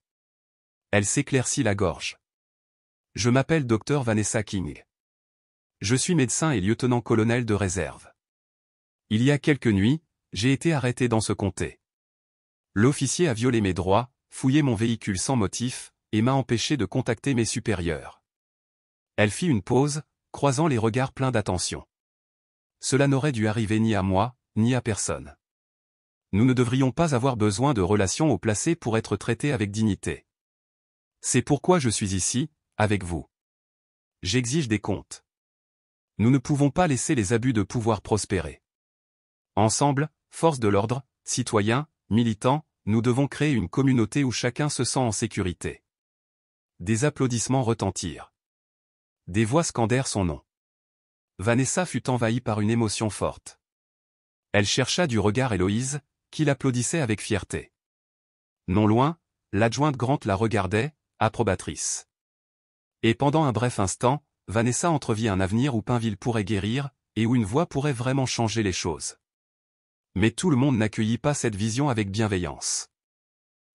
Elle s'éclaircit la gorge. « Je m'appelle Dr Vanessa King. Je suis médecin et lieutenant-colonel de réserve. Il y a quelques nuits, j'ai été arrêté dans ce comté. L'officier a violé mes droits, fouillé mon véhicule sans motif, et m'a empêché de contacter mes supérieurs. » Elle fit une pause, croisant les regards pleins d'attention. Cela n'aurait dû arriver ni à moi, ni à personne. Nous ne devrions pas avoir besoin de relations haut placées pour être traités avec dignité. C'est pourquoi je suis ici, avec vous. J'exige des comptes. Nous ne pouvons pas laisser les abus de pouvoir prospérer. Ensemble, forces de l'ordre, citoyens, militants, nous devons créer une communauté où chacun se sent en sécurité. Des applaudissements retentirent. Des voix scandèrent son nom. Vanessa fut envahie par une émotion forte. Elle chercha du regard Héloïse, qui l'applaudissait avec fierté. Non loin, l'adjointe Grant la regardait, approbatrice. Et pendant un bref instant, Vanessa entrevit un avenir où Pinville pourrait guérir, et où une voix pourrait vraiment changer les choses. Mais tout le monde n'accueillit pas cette vision avec bienveillance.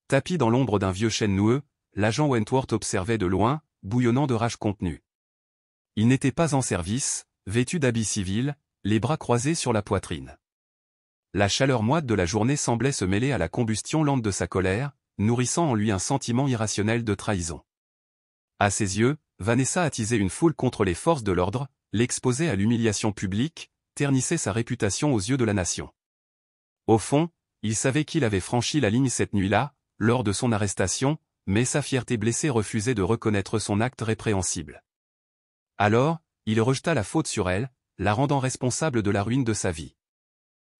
Tapi dans l'ombre d'un vieux chêne noueux, l'agent Wentworth observait de loin, bouillonnant de rage contenue. Il n'était pas en service, vêtu d'habits civils, les bras croisés sur la poitrine. La chaleur moite de la journée semblait se mêler à la combustion lente de sa colère, nourrissant en lui un sentiment irrationnel de trahison. À ses yeux, Vanessa attisait une foule contre les forces de l'ordre, l'exposait à l'humiliation publique, ternissait sa réputation aux yeux de la nation. Au fond, il savait qu'il avait franchi la ligne cette nuit-là, lors de son arrestation, mais sa fierté blessée refusait de reconnaître son acte répréhensible. Alors, il rejeta la faute sur elle, la rendant responsable de la ruine de sa vie.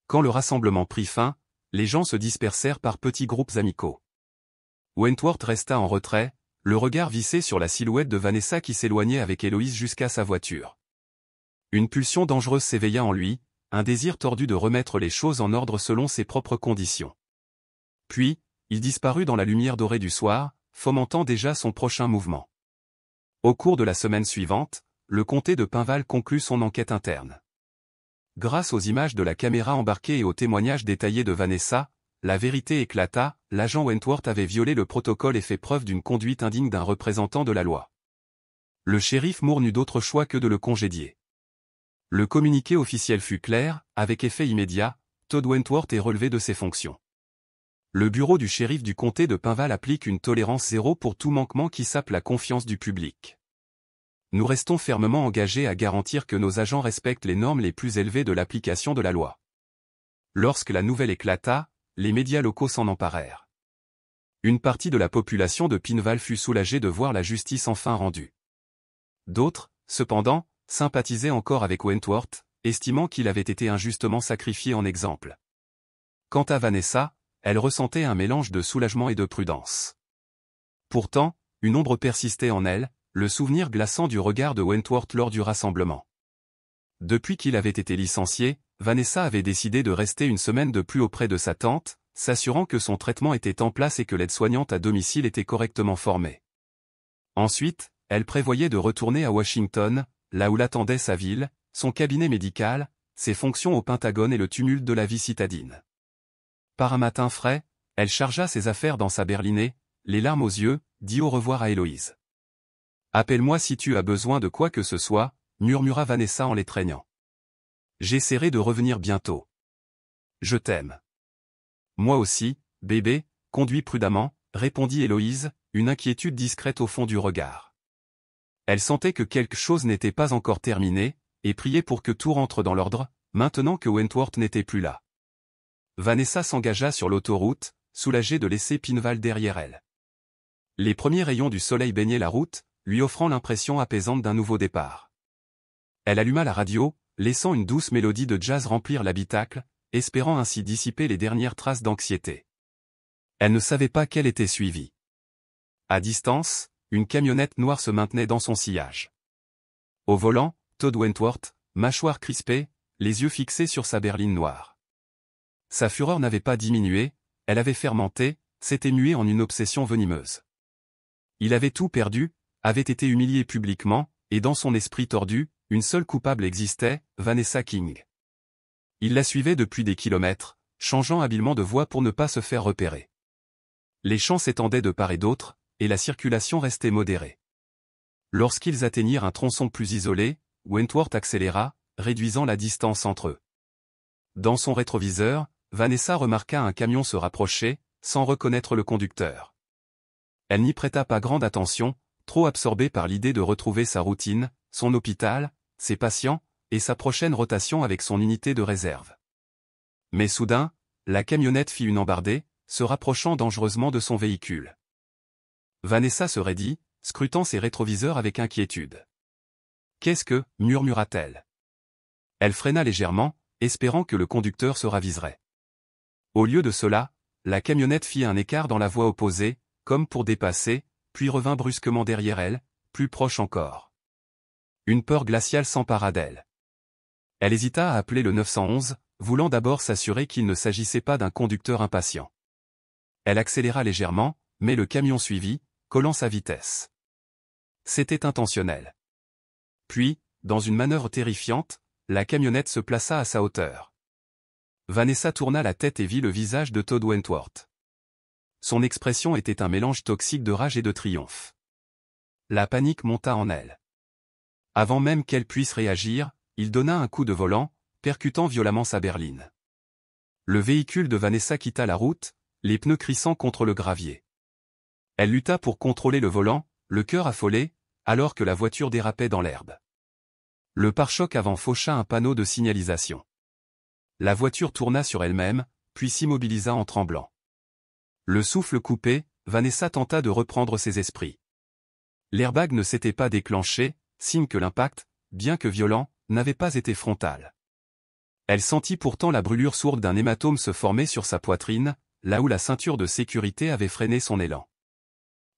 Quand le rassemblement prit fin, les gens se dispersèrent par petits groupes amicaux. Wentworth resta en retrait, le regard vissé sur la silhouette de Vanessa qui s'éloignait avec Héloïse jusqu'à sa voiture. Une pulsion dangereuse s'éveilla en lui, un désir tordu de remettre les choses en ordre selon ses propres conditions. Puis, il disparut dans la lumière dorée du soir, fomentant déjà son prochain mouvement. Au cours de la semaine suivante, le comté de Pinval conclut son enquête interne. Grâce aux images de la caméra embarquée et aux témoignages détaillés de Vanessa, la vérité éclata, l'agent Wentworth avait violé le protocole et fait preuve d'une conduite indigne d'un représentant de la loi. Le shérif Moore n'eut d'autre choix que de le congédier. Le communiqué officiel fut clair, avec effet immédiat, Todd Wentworth est relevé de ses fonctions. Le bureau du shérif du comté de Pinval applique une tolérance zéro pour tout manquement qui sape la confiance du public. Nous restons fermement engagés à garantir que nos agents respectent les normes les plus élevées de l'application de la loi. Lorsque la nouvelle éclata, les médias locaux s'en emparèrent. Une partie de la population de Pinval fut soulagée de voir la justice enfin rendue. D'autres, cependant, sympathisaient encore avec Wentworth, estimant qu'il avait été injustement sacrifié en exemple. Quant à Vanessa, elle ressentait un mélange de soulagement et de prudence. Pourtant, une ombre persistait en elle, le souvenir glaçant du regard de Wentworth lors du rassemblement. Depuis qu'il avait été licencié, Vanessa avait décidé de rester une semaine de plus auprès de sa tante, s'assurant que son traitement était en place et que l'aide-soignante à domicile était correctement formée. Ensuite, elle prévoyait de retourner à Washington, là où l'attendait sa ville, son cabinet médical, ses fonctions au Pentagone et le tumulte de la vie citadine. Par un matin frais, elle chargea ses affaires dans sa berlinée, les larmes aux yeux, dit au revoir à Héloïse. « Appelle-moi si tu as besoin de quoi que ce soit », murmura Vanessa en l'étreignant. « J'essaierai de revenir bientôt. Je t'aime. »« Moi aussi, bébé, conduis prudemment », répondit Héloïse, une inquiétude discrète au fond du regard. Elle sentait que quelque chose n'était pas encore terminé, et priait pour que tout rentre dans l'ordre, maintenant que Wentworth n'était plus là. Vanessa s'engagea sur l'autoroute, soulagée de laisser Pinval derrière elle. Les premiers rayons du soleil baignaient la route, lui offrant l'impression apaisante d'un nouveau départ. Elle alluma la radio, laissant une douce mélodie de jazz remplir l'habitacle, espérant ainsi dissiper les dernières traces d'anxiété. Elle ne savait pas qu'elle était suivie. À distance, une camionnette noire se maintenait dans son sillage. Au volant, Todd Wentworth, mâchoire crispée, les yeux fixés sur sa berline noire. Sa fureur n'avait pas diminué, elle avait fermenté, s'était muée en une obsession venimeuse. Il avait tout perdu, avait été humilié publiquement, et dans son esprit tordu, une seule coupable existait, Vanessa King. Il la suivait depuis des kilomètres, changeant habilement de voie pour ne pas se faire repérer. Les champs s'étendaient de part et d'autre, et la circulation restait modérée. Lorsqu'ils atteignirent un tronçon plus isolé, Wentworth accéléra, réduisant la distance entre eux. Dans son rétroviseur, Vanessa remarqua un camion se rapprocher, sans reconnaître le conducteur. Elle n'y prêta pas grande attention, trop absorbée par l'idée de retrouver sa routine, son hôpital, ses patients, et sa prochaine rotation avec son unité de réserve. Mais soudain, la camionnette fit une embardée, se rapprochant dangereusement de son véhicule. Vanessa se raidit, scrutant ses rétroviseurs avec inquiétude. « Qu'est-ce que » murmura-t-elle. Elle freina légèrement, espérant que le conducteur se raviserait. Au lieu de cela, la camionnette fit un écart dans la voie opposée, comme pour dépasser, puis revint brusquement derrière elle, plus proche encore. Une peur glaciale s'empara d'elle. Elle hésita à appeler le 911, voulant d'abord s'assurer qu'il ne s'agissait pas d'un conducteur impatient. Elle accéléra légèrement, mais le camion suivit, collant sa vitesse. C'était intentionnel. Puis, dans une manœuvre terrifiante, la camionnette se plaça à sa hauteur. Vanessa tourna la tête et vit le visage de Todd Wentworth. Son expression était un mélange toxique de rage et de triomphe. La panique monta en elle. Avant même qu'elle puisse réagir, il donna un coup de volant, percutant violemment sa berline. Le véhicule de Vanessa quitta la route, les pneus crissant contre le gravier. Elle lutta pour contrôler le volant, le cœur affolé, alors que la voiture dérapait dans l'herbe. Le pare-choc avant faucha un panneau de signalisation. La voiture tourna sur elle-même, puis s'immobilisa en tremblant. Le souffle coupé, Vanessa tenta de reprendre ses esprits. L'airbag ne s'était pas déclenché, signe que l'impact, bien que violent, n'avait pas été frontal. Elle sentit pourtant la brûlure sourde d'un hématome se former sur sa poitrine, là où la ceinture de sécurité avait freiné son élan.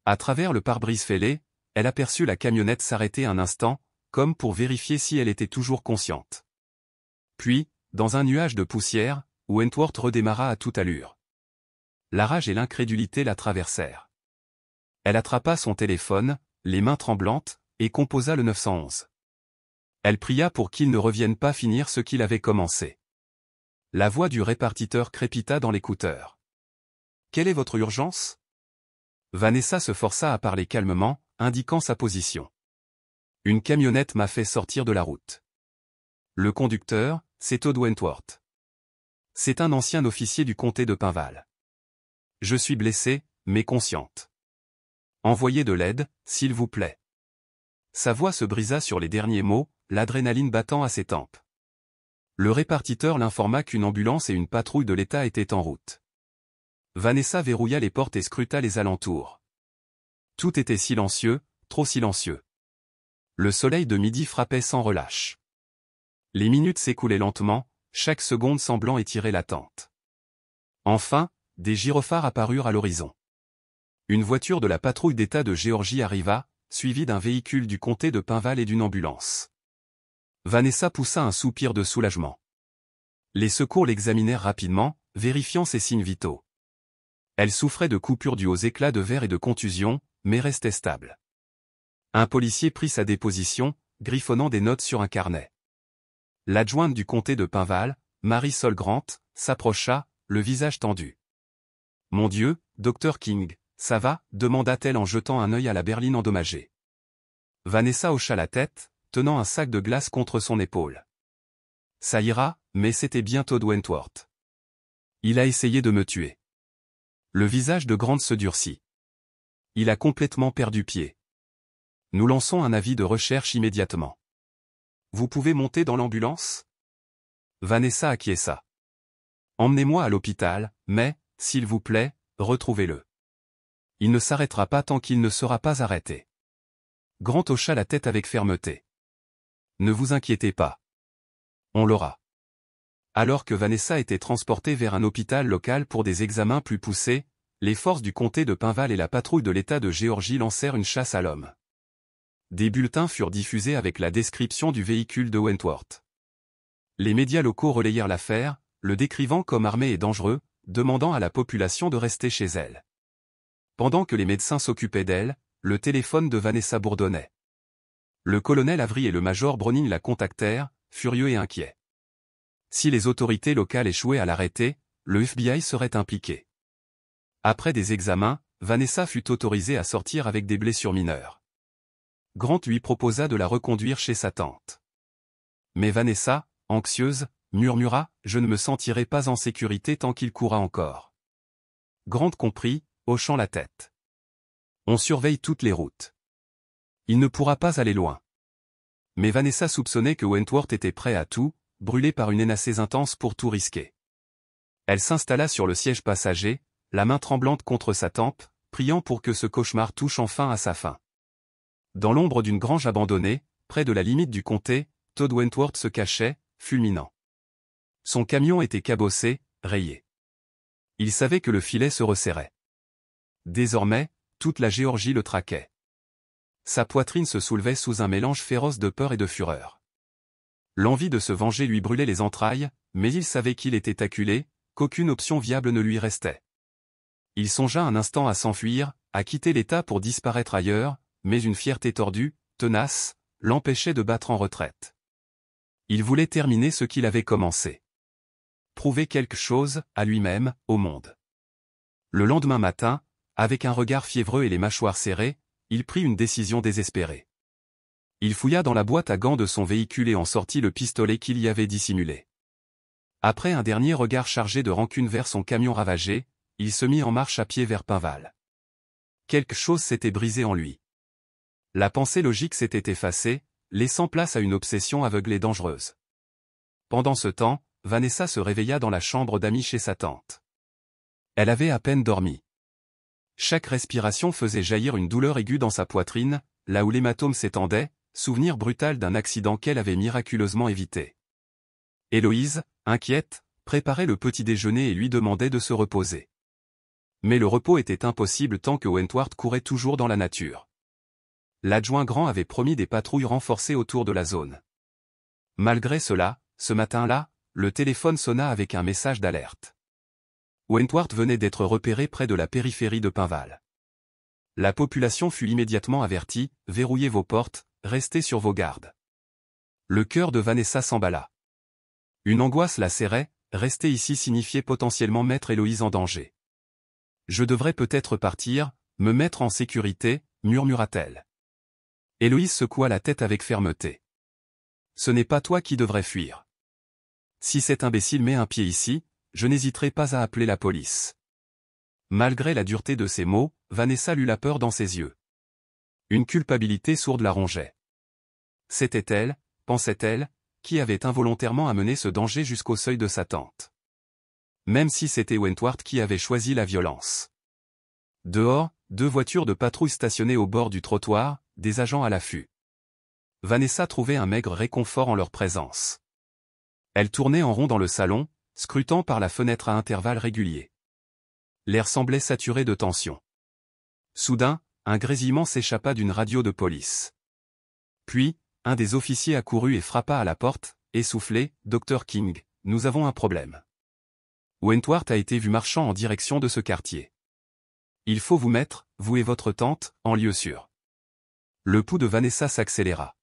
À travers le pare-brise fêlé, elle aperçut la camionnette s'arrêter un instant, comme pour vérifier si elle était toujours consciente. Puis, dans un nuage de poussière, Wentworth redémarra à toute allure. La rage et l'incrédulité la traversèrent. Elle attrapa son téléphone, les mains tremblantes, et composa le 911. Elle pria pour qu'il ne revienne pas finir ce qu'il avait commencé. La voix du répartiteur crépita dans l'écouteur. « Quelle est votre urgence ?» Vanessa se força à parler calmement, indiquant sa position. « Une camionnette m'a fait sortir de la route. Le conducteur, c'est Todd Wentworth. C'est un ancien officier du comté de Pinval. Je suis blessée, mais consciente. Envoyez de l'aide, s'il vous plaît. » Sa voix se brisa sur les derniers mots, l'adrénaline battant à ses tempes. Le répartiteur l'informa qu'une ambulance et une patrouille de l'État étaient en route. Vanessa verrouilla les portes et scruta les alentours. Tout était silencieux, trop silencieux. Le soleil de midi frappait sans relâche. Les minutes s'écoulaient lentement, chaque seconde semblant étirer l'attente. Enfin, des gyrophares apparurent à l'horizon. Une voiture de la patrouille d'État de Géorgie arriva, suivie d'un véhicule du comté de Pinval et d'une ambulance. Vanessa poussa un soupir de soulagement. Les secours l'examinèrent rapidement, vérifiant ses signes vitaux. Elle souffrait de coupures dues aux éclats de verre et de contusions, mais restait stable. Un policier prit sa déposition, griffonnant des notes sur un carnet. L'adjointe du comté de Pinval, Marie-Sol Grant, s'approcha, le visage tendu. « Mon Dieu, Dr King, ça va ?» demanda-t-elle en jetant un œil à la berline endommagée. Vanessa hocha la tête, tenant un sac de glace contre son épaule. « Ça ira, mais c'était bien Todd Wentworth. Il a essayé de me tuer. » Le visage de Grant se durcit. « Il a complètement perdu pied. Nous lançons un avis de recherche immédiatement. Vous pouvez monter dans l'ambulance ?» Vanessa acquiesça. « Emmenez-moi à l'hôpital, mais, s'il vous plaît, retrouvez-le. Il ne s'arrêtera pas tant qu'il ne sera pas arrêté. » Grant hocha la tête avec fermeté. « Ne vous inquiétez pas. On l'aura. » Alors que Vanessa était transportée vers un hôpital local pour des examens plus poussés, les forces du comté de Pinval et la patrouille de l'État de Géorgie lancèrent une chasse à l'homme. Des bulletins furent diffusés avec la description du véhicule de Wentworth. Les médias locaux relayèrent l'affaire, le décrivant comme armé et dangereux, demandant à la population de rester chez elle. Pendant que les médecins s'occupaient d'elle, le téléphone de Vanessa bourdonnait. Le colonel Avery et le major Browning la contactèrent, furieux et inquiets. Si les autorités locales échouaient à l'arrêter, le FBI serait impliqué. Après des examens, Vanessa fut autorisée à sortir avec des blessures mineures. Grant lui proposa de la reconduire chez sa tante. Mais Vanessa, anxieuse, murmura « Je ne me sentirai pas en sécurité tant qu'il courra encore. » Grant comprit, hochant la tête. « On surveille toutes les routes. Il ne pourra pas aller loin. » Mais Vanessa soupçonnait que Wentworth était prêt à tout, brûlé par une haine assez intense pour tout risquer. Elle s'installa sur le siège passager, la main tremblante contre sa tempe, priant pour que ce cauchemar touche enfin à sa fin. Dans l'ombre d'une grange abandonnée, près de la limite du comté, Todd Wentworth se cachait, fulminant. Son camion était cabossé, rayé. Il savait que le filet se resserrait. Désormais, toute la Géorgie le traquait. Sa poitrine se soulevait sous un mélange féroce de peur et de fureur. L'envie de se venger lui brûlait les entrailles, mais il savait qu'il était acculé, qu'aucune option viable ne lui restait. Il songea un instant à s'enfuir, à quitter l'État pour disparaître ailleurs, mais une fierté tordue, tenace, l'empêchait de battre en retraite. Il voulait terminer ce qu'il avait commencé. Prouver quelque chose, à lui-même, au monde. Le lendemain matin, avec un regard fiévreux et les mâchoires serrées, il prit une décision désespérée. Il fouilla dans la boîte à gants de son véhicule et en sortit le pistolet qu'il y avait dissimulé. Après un dernier regard chargé de rancune vers son camion ravagé, il se mit en marche à pied vers Pinval. Quelque chose s'était brisé en lui. La pensée logique s'était effacée, laissant place à une obsession aveugle et dangereuse. Pendant ce temps, Vanessa se réveilla dans la chambre d'amis chez sa tante. Elle avait à peine dormi. Chaque respiration faisait jaillir une douleur aiguë dans sa poitrine, là où l'hématome s'étendait, souvenir brutal d'un accident qu'elle avait miraculeusement évité. Héloïse, inquiète, préparait le petit déjeuner et lui demandait de se reposer. Mais le repos était impossible tant que Wentworth courait toujours dans la nature. L'adjoint Grant avait promis des patrouilles renforcées autour de la zone. Malgré cela, ce matin-là, le téléphone sonna avec un message d'alerte. Wentworth venait d'être repéré près de la périphérie de Pinval. La population fut immédiatement avertie, verrouillez vos portes, restez sur vos gardes. Le cœur de Vanessa s'emballa. Une angoisse la serrait, rester ici signifiait potentiellement mettre Héloïse en danger. Je devrais peut-être partir, me mettre en sécurité, murmura-t-elle. Héloïse secoua la tête avec fermeté. Ce n'est pas toi qui devrais fuir. Si cet imbécile met un pied ici, je n'hésiterai pas à appeler la police. Malgré la dureté de ses mots, Vanessa lut la peur dans ses yeux. Une culpabilité sourde la rongeait. C'était elle, pensait-elle, qui avait involontairement amené ce danger jusqu'au seuil de sa tante. Même si c'était Wentworth qui avait choisi la violence. Dehors, 2 voitures de patrouille stationnées au bord du trottoir, des agents à l'affût. Vanessa trouvait un maigre réconfort en leur présence. Elle tournait en rond dans le salon, scrutant par la fenêtre à intervalles réguliers. L'air semblait saturé de tension. Soudain, un grésillement s'échappa d'une radio de police. Puis, un des officiers accourut et frappa à la porte, essoufflé, « Dr King, nous avons un problème. Wentworth a été vu marchant en direction de ce quartier. Il faut vous mettre, vous et votre tante, en lieu sûr. » Le pouls de Vanessa s'accéléra.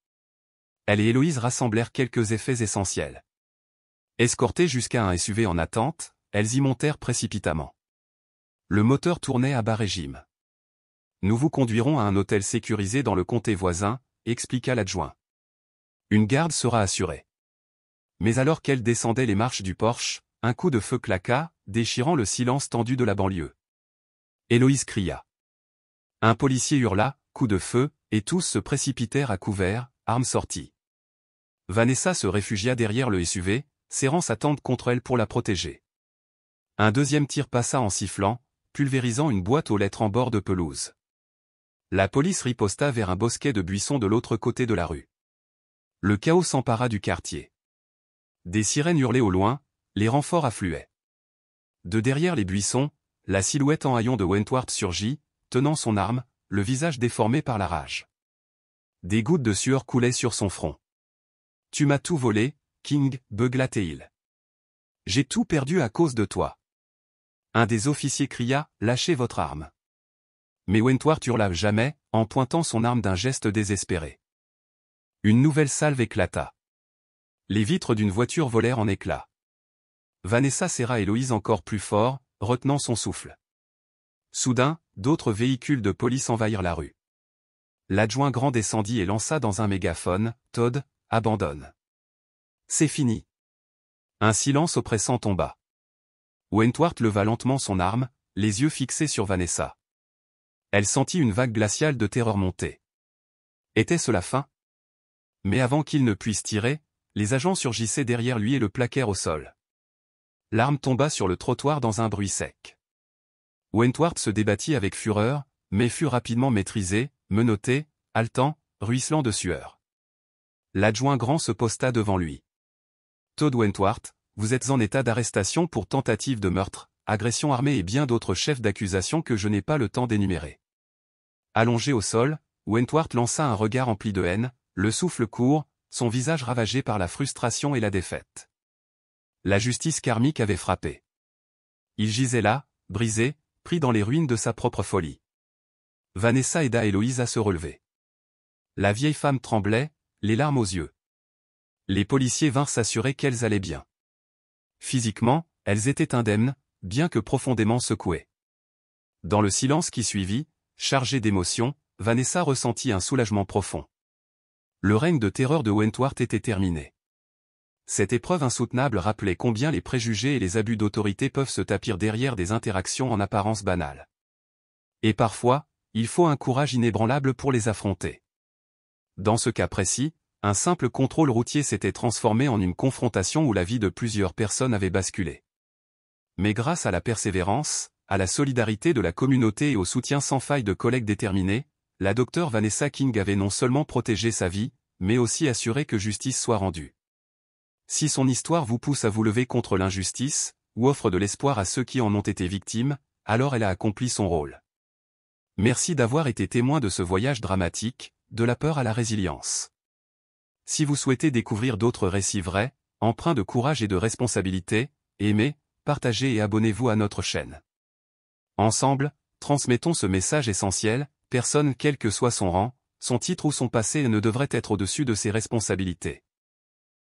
Elle et Héloïse rassemblèrent quelques effets essentiels. Escortées jusqu'à un SUV en attente, elles y montèrent précipitamment. Le moteur tournait à bas régime. « Nous vous conduirons à un hôtel sécurisé dans le comté voisin, » expliqua l'adjoint. « Une garde sera assurée. » Mais alors qu'elle descendait les marches du Porsche, un coup de feu claqua, déchirant le silence tendu de la banlieue. Héloïse cria. Un policier hurla, coup de feu, et tous se précipitèrent à couvert, armes sorties. Vanessa se réfugia derrière le SUV, serrant sa tante contre elle pour la protéger. Un deuxième tir passa en sifflant, pulvérisant une boîte aux lettres en bord de pelouse. La police riposta vers un bosquet de buissons de l'autre côté de la rue. Le chaos s'empara du quartier. Des sirènes hurlaient au loin, les renforts affluaient. De derrière les buissons, la silhouette en haillons de Wentworth surgit, tenant son arme, le visage déformé par la rage. Des gouttes de sueur coulaient sur son front. « Tu m'as tout volé, King, » beugla Teil. « J'ai tout perdu à cause de toi. » Un des officiers cria, « Lâchez votre arme. » Mais Wentworth hurla jamais, en pointant son arme d'un geste désespéré. Une nouvelle salve éclata. Les vitres d'une voiture volèrent en éclats. Vanessa serra Héloïse encore plus fort, retenant son souffle. Soudain, d'autres véhicules de police envahirent la rue. L'adjoint grand descendit et lança dans un mégaphone, « Todd, abandonne. C'est fini. » Un silence oppressant tomba. Wentworth leva lentement son arme, les yeux fixés sur Vanessa. Elle sentit une vague glaciale de terreur monter. Était-ce la fin? Mais avant qu'il ne puisse tirer, les agents surgissaient derrière lui et le plaquèrent au sol. L'arme tomba sur le trottoir dans un bruit sec. Wentworth se débattit avec fureur, mais fut rapidement maîtrisé, menotté, haletant, ruisselant de sueur. L'adjoint grand se posta devant lui. « Todd Wentworth, vous êtes en état d'arrestation pour tentative de meurtre, agression armée et bien d'autres chefs d'accusation que je n'ai pas le temps d'énumérer. » Allongé au sol, Wentworth lança un regard empli de haine, le souffle court, son visage ravagé par la frustration et la défaite. La justice karmique avait frappé. Il gisait là, brisé, pris dans les ruines de sa propre folie. Vanessa aida Héloïse à se relever. La vieille femme tremblait, les larmes aux yeux. Les policiers vinrent s'assurer qu'elles allaient bien. Physiquement, elles étaient indemnes, bien que profondément secouées. Dans le silence qui suivit, chargé d'émotion, Vanessa ressentit un soulagement profond. Le règne de terreur de Wentworth était terminé. Cette épreuve insoutenable rappelait combien les préjugés et les abus d'autorité peuvent se tapir derrière des interactions en apparence banales. Et parfois, il faut un courage inébranlable pour les affronter. Dans ce cas précis, un simple contrôle routier s'était transformé en une confrontation où la vie de plusieurs personnes avait basculé. Mais grâce à la persévérance, à la solidarité de la communauté et au soutien sans faille de collègues déterminés, la docteure Vanessa King avait non seulement protégé sa vie, mais aussi assuré que justice soit rendue. Si son histoire vous pousse à vous lever contre l'injustice, ou offre de l'espoir à ceux qui en ont été victimes, alors elle a accompli son rôle. Merci d'avoir été témoin de ce voyage dramatique, de la peur à la résilience. Si vous souhaitez découvrir d'autres récits vrais, empreints de courage et de responsabilité, aimez, partagez et abonnez-vous à notre chaîne. Ensemble, transmettons ce message essentiel, personne quel que soit son rang, son titre ou son passé ne devrait être au-dessus de ses responsabilités.